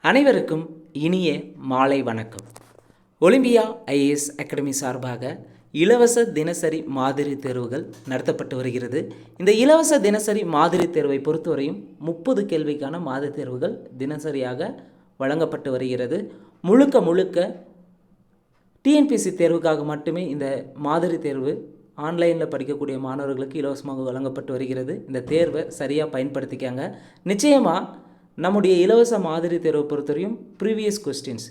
அனைவருக்கும் இனிய மாலை வணக்கம். ஒலிம்பியா ஐஏஎஸ் அகாடமி சார்பாக இலவச தினசரி மாதிரி தேர்வுகள் நடத்தப்பட்டு வருகிறது. இந்த இலவச தினசரி மாதிரி தேர்வை பொறுத்தவரையும் 30 கேள்விக்கான மாதிரி தேர்வுகள் தினசரியாக வழங்கப்பட்டு வருகிறது. முழுக்க டிஎன்பிஎஸ்சி தேர்வுக்காக மட்டுமே இந்த மாதிரி தேர்வு ஆன்லைனில் படிக்கக்கூடிய மாணவர்களுக்கு இலவசமாக வழங்கப்பட்டு வருகிறது. இந்த தேர்வை சரியாக பயன்படுத்திக்காங்க. நிச்சயமாக நம்முடைய இலவச மாதிரி தேர்வை பொறுத்தவரையும் ப்ரீவியஸ் கொஸ்டின்ஸ்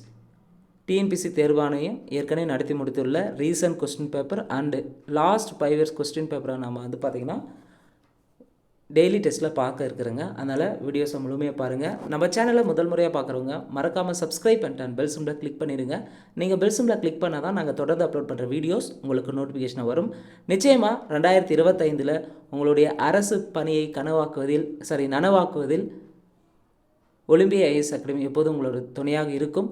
டிஎன்பிஎஸ்சி தேர்வாணையம் ஏற்கனவே நடத்தி முடித்துள்ள recent question paper and last 5 years question பேப்பரை நம்ம பார்த்திங்கன்னா டெய்லி டெஸ்ட்டில் பார்க்க இருக்கிறோங்க. அதனால் வீடியோஸை முழுமையாக பாருங்கள். நம்ம சேனலை முதல் முறையாக பார்க்குறவங்க மறக்காமல் சப்ஸ்கிரைப் பண்ணிட்டு பெல் சிம்பில் கிளிக் பண்ணிடுங்க. நீங்கள் பெல் சிம்பில் கிளிக் பண்ணால் தான் நாங்கள் தொடர்ந்து அப்லோட் பண்ணுற வீடியோஸ் உங்களுக்கு நோட்டிஃபிகேஷனாக வரும். நிச்சயமாக 2025 உங்களுடைய அரசு பணியை நனவாக்குவதில் ஒலிம்பியா ஐஏஎஸ் அகாடமி எப்போதும் உங்களோட துணையாக இருக்கும்.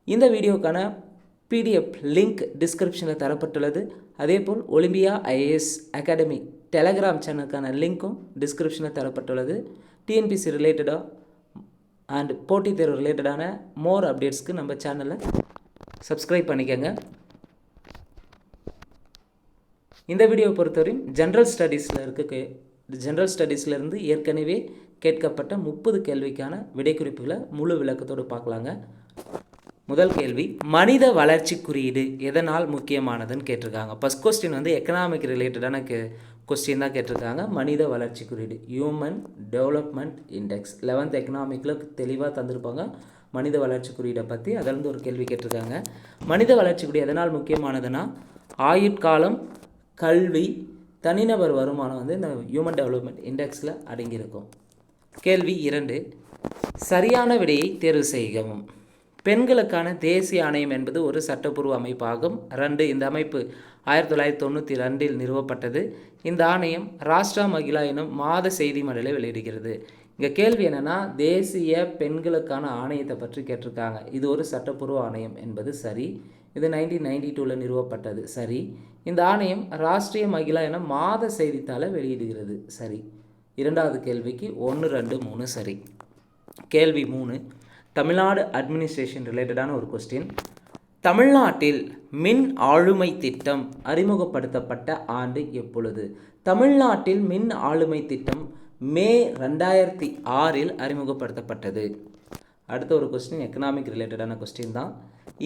இந்த வீடியோக்கான பிடிஎஃப் லிங்க் டிஸ்கிரிப்ஷனில் தரப்பட்டுள்ளது. அதேபோல் ஒலிம்பியா ஐஏஎஸ் அகாடமி டெலகிராம் சேனலுக்கான லிங்க்கும் டிஸ்கிரிப்ஷனில் தரப்பட்டுள்ளது. டிஎன்பிஎஸ்சி ரிலேட்டடாக அண்ட் போட்டித் தேர்வு ரிலேட்டடான மோர் அப்டேட்ஸ்க்கு நம்ம சேனலை சப்ஸ்கிரைப் பண்ணிக்கோங்க. இந்த வீடியோவை பொறுத்தவரையும் ஜென்ரல் ஸ்டடீஸ்லேருந்து ஏற்கனவே கேட்கப்பட்ட 30 கேள்விக்கான விடைக்குறிப்புகளை முழு விளக்கத்தோடு பார்க்கலாங்க. முதல் கேள்வி, மனித வளர்ச்சி குறியீடு எதனால் முக்கியமானதுன்னு கேட்டிருக்காங்க. ஃபர்ஸ்ட் கொஸ்டின் எக்கனாமிக் ரிலேட்டடான கொஸ்டின் தான் கேட்டிருக்காங்க. மனித வளர்ச்சி குறியீடு ஹியூமன் டெவலப்மெண்ட் இண்டெக்ஸ் 11th எக்கனாமிக்கில் தெளிவாக தந்திருப்பாங்க மனித வளர்ச்சி குறியீடை பற்றி. அதிலிருந்து ஒரு கேள்வி கேட்டிருக்காங்க. மனித வளர்ச்சி குறியீடு எதனால் முக்கியமானதுன்னா ஆயுட்காலம், கல்வி, தனிநபர் வருமானம் இந்த ஹியூமன் டெவலப்மெண்ட் இண்டெக்ஸில் அடங்கியிருக்கும். கேள்வி 2, சரியான விடையை தேர்வு செய்யவும். பெண்களுக்கான தேசிய ஆணையம் என்பது ஒரு சட்டப்பூர்வ அமைப்பாகும். 2, இந்த அமைப்பு 1992 நிறுவப்பட்டது. இந்த ஆணையம் ராஷ்டிரா மகிழா எனும் மாத செய்தி மடலை வெளியிடுகிறது. இங்கே கேள்வி என்னென்னா, தேசிய பெண்களுக்கான ஆணையத்தை பற்றி கேட்டிருக்காங்க. இது ஒரு சட்டப்பூர்வ ஆணையம் என்பது சரி. இது 1992 நிறுவப்பட்டது சரி. இந்த ஆணையம் ராஷ்டிரிய மகிழா என மாத செய்தித்தாளை வெளியிடுகிறது சரி. இரண்டாவது கேள்விக்கு 1, 2, 3 சரி. கேள்வி 3, தமிழ்நாடு அட்மினிஸ்ட்ரேஷன் ரிலேட்டடான ஒரு கொஸ்டின். தமிழ்நாட்டில் மின் ஆளுமை திட்டம் அறிமுகப்படுத்தப்பட்ட ஆண்டு எப்பொழுது? தமிழ்நாட்டில் மின் ஆளுமை திட்டம் மே 2006 அறிமுகப்படுத்தப்பட்டது. அடுத்த ஒரு கொஸ்டின் எக்கனாமிக் ரிலேட்டடான கொஸ்டின் தான்.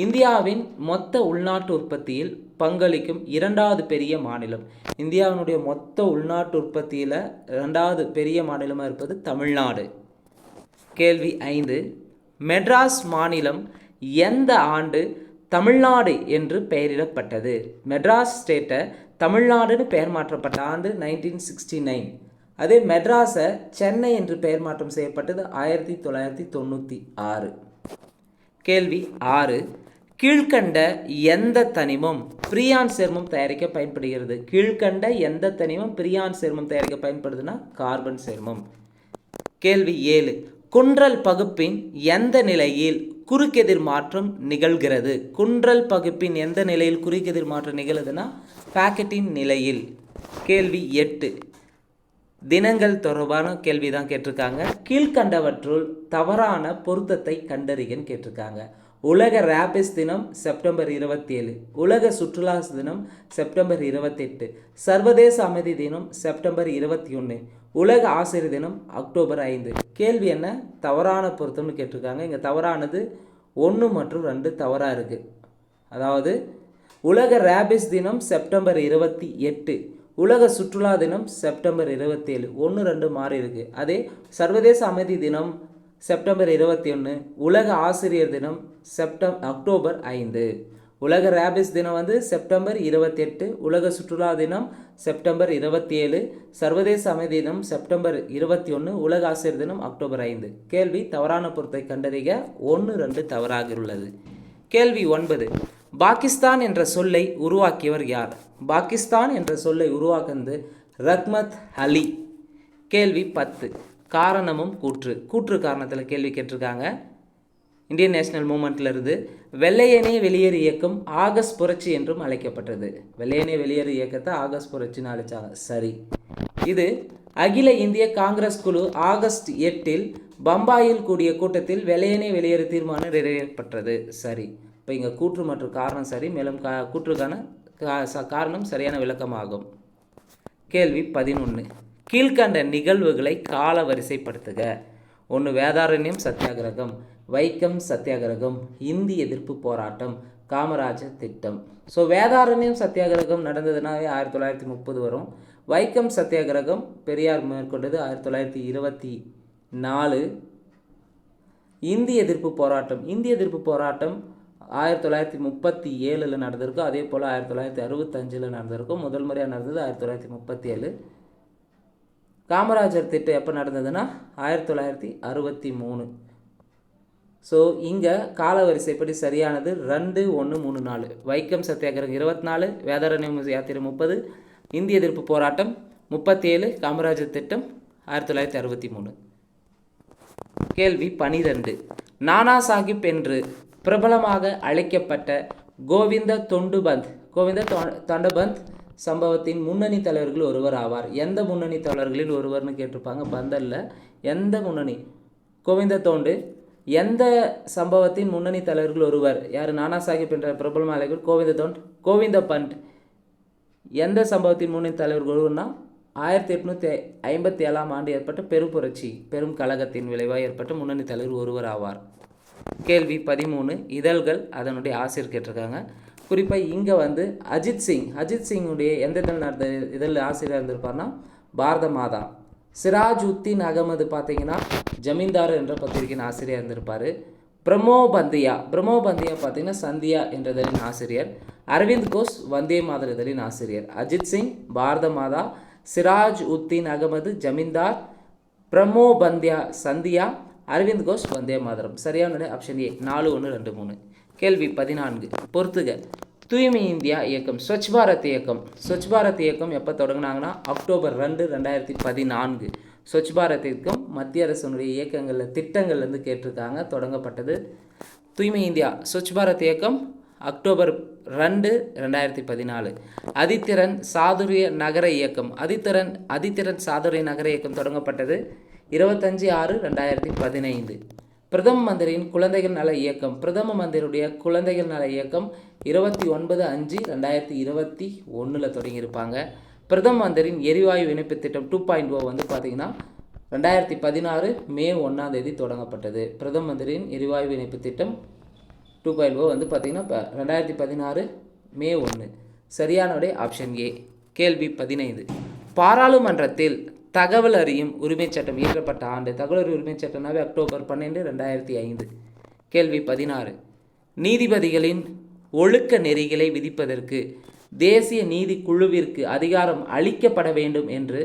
இந்தியாவின் மொத்த உள்நாட்டு உற்பத்தியில் பங்களிக்கும் 2வது பெரிய மாநிலம். இந்தியாவினுடைய மொத்த உள்நாட்டு உற்பத்தியில் 2வது பெரிய மாநிலமாக இருப்பது தமிழ்நாடு. கேள்வி 5, மெட்ராஸ் மாநிலம் எந்த ஆண்டு தமிழ்நாடு என்று பெயரிடப்பட்டது? மெட்ராஸ் ஸ்டேட்டை தமிழ்நாடுன்னு பெயர் மாற்றப்பட்ட ஆண்டு 1969. அதே மெட்ராஸை சென்னை என்று பெயர் மாற்றம் செய்யப்பட்டது 1996. கேள்வி 6, கீழ்கண்ட எந்த தனிமம் பிரியான் சேர்மம் தயாரிக்க பயன்படுகிறது? கீழ்கண்ட எந்த தனிமம் பிரியான் சேர்மம் தயாரிக்க பயன்படுதுன்னா கார்பன் சேர்மம். கேள்வி 7, குன்றல் பகுப்பின் எந்த நிலையில் குறுக்கெதிர் மாற்றம் நிகழ்கிறது? குன்றல் பகுப்பின் எந்த நிலையில் குறுக்கெதிர் மாற்றம் நிகழுதுன்னா பாக்கெட்டின் நிலையில். கேள்வி 8, தினங்கள் தொடர்பான கேள்வி தான் கேட்டிருக்காங்க. கீழ்கண்டவற்றுள் தவறான பொருத்தத்தை கண்டறியன்னு கேட்டிருக்காங்க. உலக ரேபிஸ் தினம் செப்டம்பர் 27, உலக சுற்றுலா தினம் செப்டம்பர் 28, சர்வதேச அமைதி தினம் செப்டம்பர் 21, உலக ஆசிரியர் தினம் அக்டோபர் 5. கேள்வி என்ன? தவறான பொருத்தம்னு கேட்டிருக்காங்க. இங்கே தவறானது 1 மற்றும் 2 தவறாக இருக்குது. அதாவது உலக ரேபிஸ் தினம் செப்டம்பர் 28, உலக சுற்றுலா தினம் செப்டம்பர் 27, 1, 2 மாறி இருக்குது. அதே சர்வதேச அமைதி தினம் செப்டம்பர் 21, உலக ஆசிரியர் தினம் அக்டோபர் 5. உலக ரேபிஸ் தினம் செப்டம்பர் 28, உலக சுற்றுலா தினம் செப்டம்பர் 27, சர்வதேச அமைதி தினம் செப்டம்பர் 21, உலக ஆசிரியர் தினம் அக்டோபர் 5. கேள்வி தவறான பொருத்தை கண்டறிக. 1, 2 தவறாக உள்ளது. கேள்வி 9, பாகிஸ்தான் என்ற சொல்லை உருவாக்கியவர் யார்? பாகிஸ்தான் என்ற சொல்லை உருவாக்குனது ரஹ்மத் அலி. கேள்வி 10, காரணமும் கூற்று காரணத்தில் கேள்வி கேட்டிருக்காங்க. இந்தியன் நேஷனல் மூமெண்ட்டில் இருந்து வெள்ளையனே வெளியேறு இயக்கம் ஆகஸ்ட் புரட்சி என்றும் அழைக்கப்பட்டது. வெள்ளையனே வெளியேறு இயக்கத்தை ஆகஸ்ட் புரட்சின்னு அழைச்சாங்க சரி. இது அகில இந்திய காங்கிரஸ் குழு ஆகஸ்ட் 8 பம்பாயில் கூடிய கூட்டத்தில் வெள்ளையனே வெளியேறு தீர்மானம் நிறைவேற்றப்பட்டது. சரி, இப்போ இங்கே கூற்று மற்றும் காரணம் சரி, மேலும் கூற்றுக்கான காரணம் சரியான விளக்கமாகும். கேள்வி 11. கீழ்கண்ட நிகழ்வுகளை கால வரிசைப்படுத்துக. 1. வேதாரண்யம் சத்தியாகிரகம், வைக்கம் சத்தியாகிரகம், இந்தி எதிர்ப்பு போராட்டம், காமராஜர் திட்டம். ஸோ வேதாரண்யம் சத்தியாகிரகம் நடந்ததுனாவே 1930 வரும். வைக்கம் சத்தியாகிரகம் பெரியார் மேற்கொண்டது 1924. இந்தி எதிர்ப்பு போராட்டம் 1937 நடந்திருக்கும். அதே போல் 1965 நடந்திருக்கும். முதல் முறையாக நடந்தது 1937. காமராஜர் திட்டம் எப்போ நடந்ததுன்னா 1963. ஸோ இங்கே காலவரிசைப்படி சரியானது 2, 1, 3, 4. வைக்கம் சத்தியாகிரகம் 24, வேதாரண்யம் யாத்திரை 30, இந்திய எதிர்ப்பு போராட்டம் 37, காமராஜர் திட்டம் 1963. கேள்வி 12. நானா சாஹிப் என்று பிரபலமாக அழைக்கப்பட்ட கோவிந்த தொண்டபந்த் சம்பவத்தின் முன்னணி தலைவர்கள் ஒருவர் ஆவார். எந்த முன்னணி தலைவர்களில் ஒருவர்னு கேட்டிருப்பாங்க. பந்தல்ல எந்த முன்னணி? கோவிந்த தோண்டு. எந்த சம்பவத்தின் முன்னணி தலைவர்கள் ஒருவர்? யார்? நானா சாஹிப் என்ற பிரபலமாக அழைக்கப்பட்ட கோவிந்த பந்த் எந்த சம்பவத்தின் முன்னணி தலைவர்கள் ஒருவர்னா 1857 ஆண்டு ஏற்பட்ட பெரும்புரட்சி, பெரும் கழகத்தின் விளைவாக ஏற்பட்ட முன்னணி தலைவர் ஒருவர் ஆவார். கேள்வி 13. இதழ்கள் அதனுடைய ஆசிரியர் கேட்டிருக்காங்க. குறிப்பாக இங்கே அஜித் சிங்குடைய எந்த இதழ் நடந்த இதழ் ஆசிரியர் இருந்திருப்பார்னா பாரத மாதா. சிராஜ் உத்தீன் அகமது பார்த்தீங்கன்னா ஜமீன்தார் என்ற பத்திரிகையின் ஆசிரியர் இருந்திருப்பார். பிரமோ பந்தியா பார்த்தீங்கன்னா சந்தியா என்ற இதழின் ஆசிரியர். அரவிந்த் கோஷ் வந்தே மாதர் இதழின் ஆசிரியர். அஜித் சிங் பாரத மாதா, சிராஜ் உத்தீன் அகமது ஜமீன்தார், பிரமோ பந்தியா சந்தியா, அரவிந்த் கோஷ் வந்தே மாதரம். சரியான ஆப்ஷன் ஏ. 4, 1, 2, 3. கேள்வி 14. பொறுத்துக. தூய்மை இந்தியா இயக்கம், ஸ்வச் பாரத் இயக்கம் எப்போ தொடங்கினாங்கன்னா அக்டோபர் 2, 2014. ஸ்வச் பாரத் இயக்கம் மத்திய அரசுடைய இயக்கங்களில் திட்டங்கள்லேருந்து கேட்டிருக்காங்க. தொடங்கப்பட்டது தூய்மை இந்தியா ஸ்வச் பாரத் இயக்கம் அக்டோபர் 2, 2014. அதித்திறன் சாதுரிய நகர இயக்கம் அதித்திறன் சாதுரிய நகர இயக்கம் தொடங்கப்பட்டது 25, 6, 2015. பிரதம மந்திரியின் குழந்தைகள் நல இயக்கம் பிரதம மந்திரியுடைய குழந்தைகள் நல இயக்கம் 29, 5, 2021 தொடங்கியிருப்பாங்க. பிரதம மந்திரியின் எரிவாயு இணைப்பு திட்டம் 2.0 பார்த்தீங்கன்னா 2016 மே 1 தொடங்கப்பட்டது. பிரதம மந்திரியின் எரிவாயு இணைப்பு திட்டம் 2.0 பார்த்தீங்கன்னா 2016 மே 1. சரியானோடைய ஆப்ஷன் ஏ. கேள்வி 15. பாராளுமன்றத்தில் தகவல் அறியும் உரிமை சட்டம் இயற்றப்பட்ட ஆண்டு. தகவல் அறியும் உரிமை சட்டம்னாவே அக்டோபர் 12, 2005. கேள்வி 16. நீதிபதிகளின் ஒழுக்க நெறிகளை விதிப்பதற்கு தேசிய நீதி குழுவிற்கு அதிகாரம் அளிக்கப்பட வேண்டும் என்று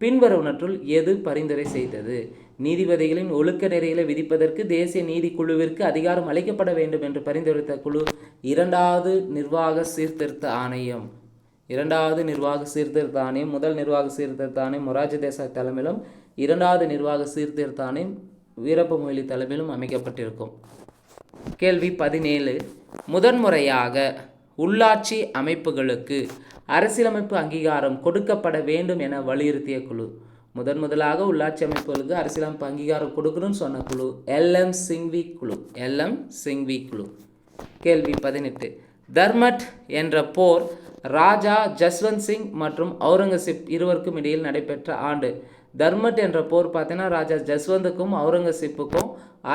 பின்வருவனற்றுள் எது பரிந்துரை செய்தது? நீதிபதிகளின் ஒழுக்க நெறிகளை விதிப்பதற்கு தேசிய நீதி குழுவிற்கு அதிகாரம் அளிக்கப்பட வேண்டும் என்று பரிந்துரைத்த குழு 2வது நிர்வாக சீர்திருத்த ஆணையம். 2வது நிர்வாக சீர்திருத்த ஆணையம். முதல் நிர்வாக சீர்திருத்த ஆணையம் மொரார்ஜி தேசாய் தலைமையிலும், 2வது நிர்வாக சீர்திருத்த ஆணையம் வீரப்ப மொய்லி தலைமையிலும் அமைக்கப்பட்டிருக்கும். கேள்வி 17. முதன்முறையாக உள்ளாட்சி அமைப்புகளுக்கு அரசியலமைப்பு அங்கீகாரம் கொடுக்கப்பட வேண்டும் என வலியுறுத்திய குழு. முதலாக உள்ளாட்சி அமைப்புகளுக்கு அரசியலமைப்பு அங்கீகாரம் கொடுக்கணும்னு சொன்ன குழு LM சிங்வி குழு. கேள்வி 18. தர்மட் என்ற போர் ராஜா ஜஸ்வந்த் சிங் மற்றும் அவுரங்கசீப் இருவருக்கும் இடையில் நடைபெற்ற ஆண்டு. தர்மட் என்ற போர் பார்த்தீங்கன்னா ராஜா ஜஸ்வந்துக்கும் அவுரங்கசீப்புக்கும்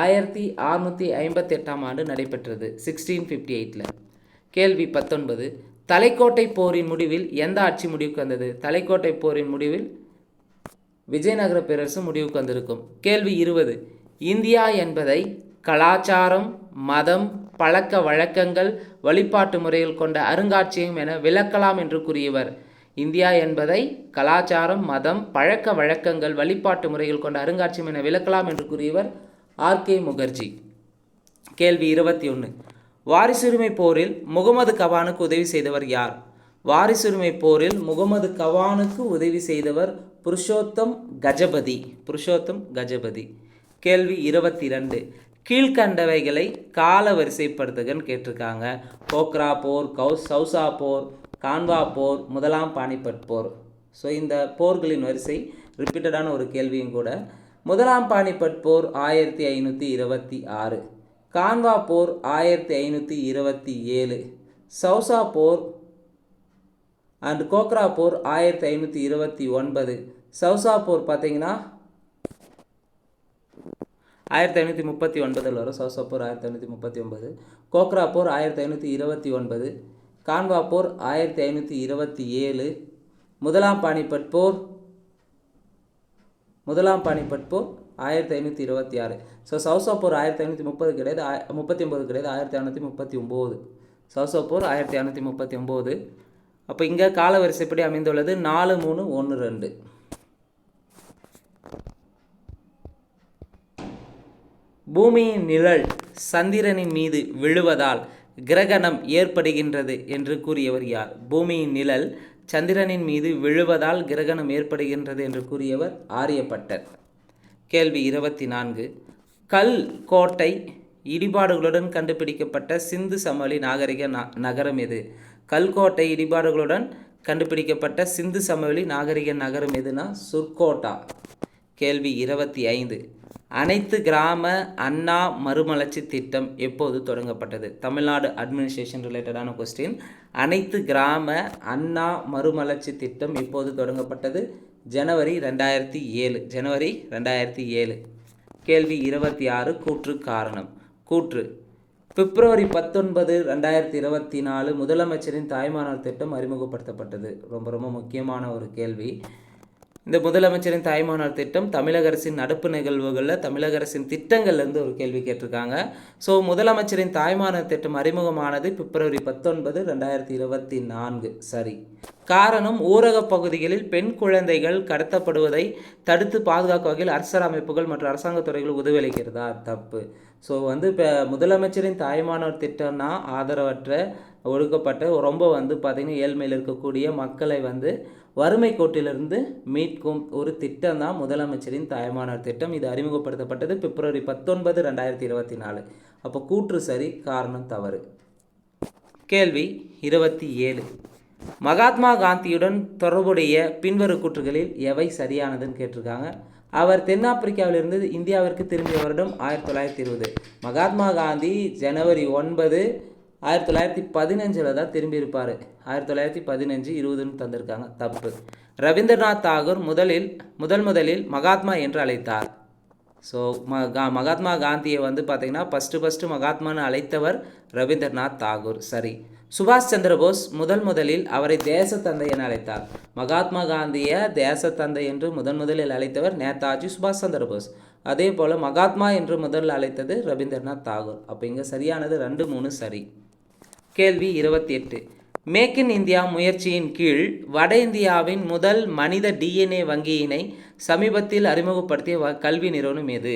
1658 ஆண்டு நடைபெற்றது 1658. கேள்வி 19. தலைக்கோட்டை போரின் முடிவில் எந்த ஆட்சி முடிவுக்கு வந்தது? தலைக்கோட்டை போரின் முடிவில் விஜயநகர பேரரசு முடிவுக்கு வந்திருக்கும். கேள்வி 20. இந்தியா என்பதை கலாச்சாரம், மதம், பழக்க வழக்கங்கள், வழிபாட்டு முறைகள் கொண்ட அருங்காட்சியகம் என விளக்கலாம் என்று கூறியவர். இந்தியா என்பதை கலாச்சாரம், மதம், பழக்க வழக்கங்கள், வழிபாட்டு முறைகள் கொண்ட அருங்காட்சியகம் என விளக்கலாம் என்று கூறியவர் RK முகர்ஜி. கேள்வி 21. வாரிசுரிமை போரில் முகமது கவானுக்கு உதவி செய்தவர் யார்? வாரிசுரிமை போரில் முகமது கவானுக்கு உதவி செய்தவர் புருஷோத்தம் கஜபதி. கேள்வி 22. கீழ்கண்டவைகளை கால வரிசைப்படுத்துகன்னு கேட்டிருக்காங்க. போக்ரா போர், சௌசா போர், கான்வா போர், முதலாம் பானிபட் போர். ஸோ இந்த போர்களின் வரிசை ரிப்பீட்டடான ஒரு கேள்வியும் கூட. முதலாம் பானிபட் போர் 1526, கான்வா போர் 1527, சௌசா போர் அண்ட் கோக்ரா போர் 1529. சௌசா போர் பார்த்தீங்கன்னா 1539 வரும். சௌசா போர் 1539, கோக்ரா போர் 1529, கான்வா போர் 1527, முதலாம் பானிபட் போர் 1526. ஸோ சௌசா போர் 1530 கிடையாது, 39 கிடையாது, 1539. சௌசா போர் 1539. அப்போ இங்கே கால வரிசைப்படி அமைந்துள்ளது 4, 3, 1, 2. பூமியின் நிழல் சந்திரனின் மீது விழுவதால் கிரகணம் ஏற்படுகின்றது என்று கூறியவர் யார்? பூமியின் நிழல் சந்திரனின் மீது விழுவதால் கிரகணம் ஏற்படுகின்றது என்று கூறியவர் ஆரியப்பட்டர். கேள்வி 24. கல் கோட்டை இடிபாடுகளுடன் கண்டுபிடிக்கப்பட்ட சிந்து சமவெளி நாகரிக நகரம் எது? கல்கோட்டை இடிபாடுகளுடன் கண்டுபிடிக்கப்பட்ட சிந்து சமவெளி நாகரிக நகரம் எதுனா சுர்கோட்டா. கேள்வி 25. அனைத்து கிராம அண்ணா மறுமலர்ச்சி திட்டம் எப்போது தொடங்கப்பட்டது? தமிழ்நாடு அட்மினிஸ்ட்ரேஷன் ரிலேட்டடான கொஸ்டின். அனைத்து கிராம அண்ணா மறுமலர்ச்சி திட்டம் எப்போது தொடங்கப்பட்டது? ஜனவரி 2007. ஜனவரி 2007. கேள்வி 26. கூற்று காரணம். கூற்று: பிப்ரவரி 19, 2024 முதலமைச்சரின் தாய்மானவர் திட்டம் அறிமுகப்படுத்தப்பட்டது. ரொம்ப ரொம்ப முக்கியமான ஒரு கேள்வி. இந்த முதலமைச்சரின் தாய்மானவர் திட்டம் தமிழக அரசின் நடப்பு நிகழ்வுகளில் தமிழக அரசின் திட்டங்கள்லேருந்து ஒரு கேள்வி கேட்டிருக்காங்க. ஸோ முதலமைச்சரின் தாய்மானவர் திட்டம் அறிமுகமானது பிப்ரவரி 19, 2024. சரி. காரணம்: ஊரக பகுதிகளில் பெண் குழந்தைகள் கடத்தப்படுவதை தடுத்து பாதுகாக்கும் வகையில் அரசர் அமைப்புகள் மற்றும் அரசாங்க துறைகள் உதவி அளிக்கிறதா? தப்பு. ஸோ இப்போ முதலமைச்சரின் தாய்மானவர் திட்டம்னா ஆதரவற்ற ஒடுக்கப்பட்ட ரொம்ப பார்த்திங்கன்னா ஏழ்மையில் இருக்கக்கூடிய மக்களை வறுமை கோட்டிலிருந்து மீட்கும் ஒரு திட்டம் தான் முதலமைச்சரின் தாய்மானவர் திட்டம். இது அறிமுகப்படுத்தப்பட்டது பிப்ரவரி 19, 2024. அப்போ கூற்று சரி, காரணம் தவறு. கேள்வி 27. மகாத்மா காந்தியுடன் தொடர்புடைய பின்வரும் கூற்றுகளில் எவை சரியானதுன்னு கேட்டிருக்காங்க. அவர் தென்னாப்பிரிக்காவிலிருந்து இந்தியாவிற்கு திரும்பிய வருடம் 1920. மகாத்மா காந்தி ஜனவரி 9, 1915 தான் திரும்பியிருப்பார். 1915, 20ன்னு தந்திருக்காங்க. தப்பு. ரவீந்திரநாத் தாகூர் முதலில் மகாத்மா என்று அழைத்தார். ஸோ மகாத்மா காந்தியை பார்த்திங்கன்னா ஃபஸ்ட்டு மகாத்மான்னு அழைத்தவர் ரவீந்திரநாத் தாகூர். சரி. சுபாஷ் சந்திரபோஸ் முதலில் அவரை தேசத்தந்தை என அழைத்தார். மகாத்மா காந்தியை தேசத்தந்தை என்று முதலில் அழைத்தவர் நேதாஜி சுபாஷ் சந்திரபோஸ். அதே போல் மகாத்மா என்று முதலில் அழைத்தது ரவீந்திரநாத் தாகூர். அப்போ இங்கே சரியானது 2, 3 சரி. கேள்வி 28. மேக் இன் இந்தியா முயற்சியின் கீழ் வட இந்தியாவின் முதல் மனித DNA வங்கியினை சமீபத்தில் அறிமுகப்படுத்திய கல்வி நிறுவனம் எது?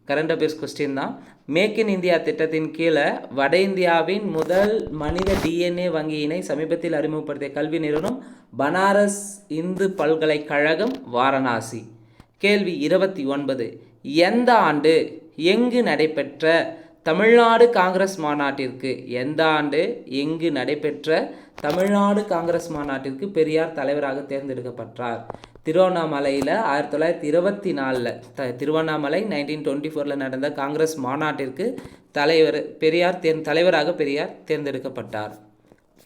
கரண்ட் அஃபேர்ஸ் கொஸ்டின் தான். மேக் இன் இந்தியா திட்டத்தின் கீழே வட இந்தியாவின் முதல் மனித DNA வங்கியினை சமீபத்தில் அறிமுகப்படுத்திய கல்வி நிறுவனம் பனாரஸ் இந்து பல்கலைக்கழகம், வாரணாசி. கேள்வி 29. எந்த ஆண்டு எங்கு நடைபெற்ற தமிழ்நாடு காங்கிரஸ் மாநாட்டிற்கு தமிழ்நாடு காங்கிரஸ் மாநாட்டிற்கு பெரியார் தலைவராக தேர்ந்தெடுக்கப்பட்டார்? திருவண்ணாமலையில் 1924 திருவண்ணாமலை 1924 நடந்த காங்கிரஸ் மாநாட்டிற்கு பெரியார் தேர்ந்தெடுக்கப்பட்டார்.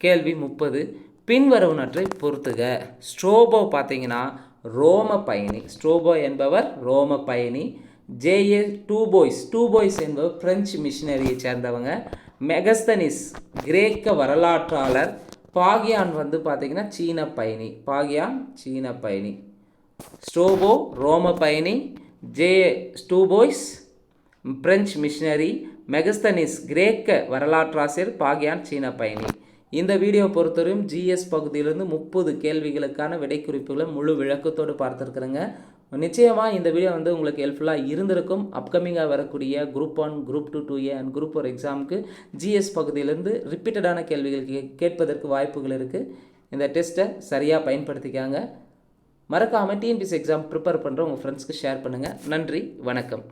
கேள்வி 30. பின்வருவனற்றை பொறுத்துக. ஸ்ட்ரோபோ பார்த்தீங்கன்னா ரோம பயணி. ஸ்ட்ரோபோ என்பவர் ரோம பயணி. J.A. டூபோய்ஸ் என்பவர் பிரெஞ்சு மிஷினரியை சேர்ந்தவங்க. மெகஸ்தனிஸ் கிரேக்க வரலாற்றாளர். பாகியான் பார்த்தீங்கன்னா சீன பயணி. ஸ்ட்ரோபோ ரோம பயணி, J.A. டூபோய்ஸ் பிரெஞ்சு மிஷினரி, மெகஸ்தனிஸ் கிரேக்க வரலாற்றாசிரியர், பாகியான் சீன பயணி. இந்த வீடியோ பொறுத்தவரையும் GS பகுதியிலிருந்து 30 கேள்விகளுக்கான விடைக்குறிப்புகளை முழு விளக்கத்தோடு பார்த்துருக்குறேங்க. நிச்சயமாக இந்த வீடியோ உங்களுக்கு ஹெல்ப்ஃபுல்லாக இருந்திருக்கும். அப்கமிங்காக வரக்கூடிய Group 1, Group 2, 2A and Group 4 எக்ஸாமுக்கு GS பகுதியிலேருந்து ரிப்பீட்டடான கேள்விகள் கேட்பதற்கு வாய்ப்புகள் இருக்குது. இந்த டெஸ்ட்டை சரியாக பயன்படுத்திக்காங்க. மறக்காமல் TNPSC எக்ஸாம் ப்ரிப்பேர் பண்ணுற உங்கள் ஃப்ரெண்ட்ஸ்க்கு ஷேர் பண்ணுங்கள். நன்றி, வணக்கம்.